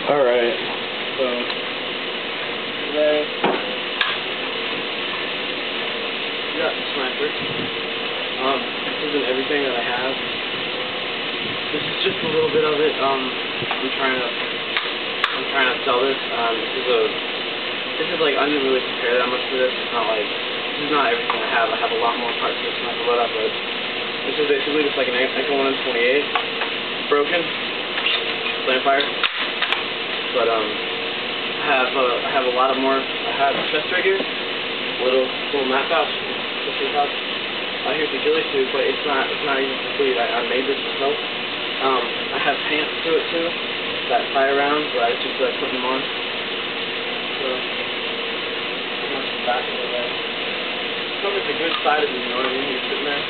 Alright, so today we got the sniper. This isn't everything that I have. This is just a little bit of it. I'm trying to sell this. This is like, I didn't really prepare that much for this. It's not like, this is not everything I have. I have a lot more parts to this sniper loadout, but this is basically just like an Echo 128 broken flamefired. But I have a lot of more. I have a chest right here, little mat pouch, pouch. Here's the ghillie suit, but it's not even complete. I made this myself. I have pants to it too that tie around, but I just put them on. So that's the back of it. Covers a good side of it, you know what I mean? You're sitting there.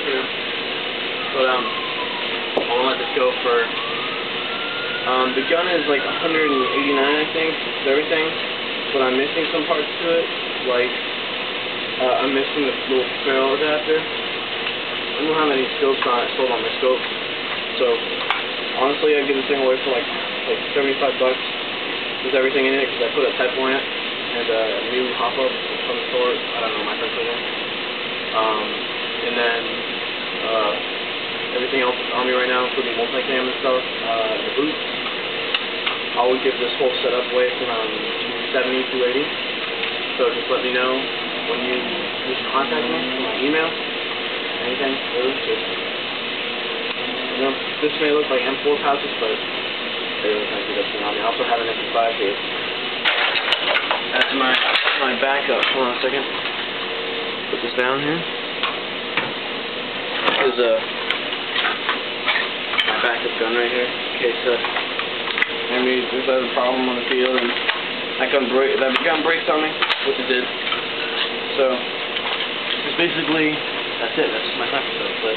Yeah. But I want to let this go for. The gun is like 189, I think, with everything, but I'm missing some parts to it, like, I'm missing the little barrel adapter. I don't have any scopes on it, sold on my scope, so, honestly, I'd give this thing away for like $75 with everything in it, because I put a Type lamp and a new hop-up from the store, I don't know, my friend put it in, and then, everything else is on me right now, including multicam and stuff, the boots. I would give this whole setup away for around $70 to $80. So just let me know when you need to contact me, my email, anything. Just, you know, this may look like M4 pouches, but they really kind of do that thing on me. I also have an MP5 here. That's my backup. Hold on a second. Put this down here. This is my backup gun right here, in case if I have a problem on the field and that gun breaks on me, which it did. So it's basically that's it. That's just my sniper stuff. But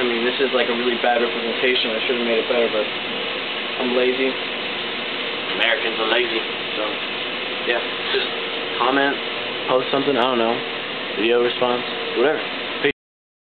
I mean, this is like a really bad representation. I should have made it better, but I'm lazy. Americans are lazy. So yeah, just comment, post something. I don't know, video response, whatever.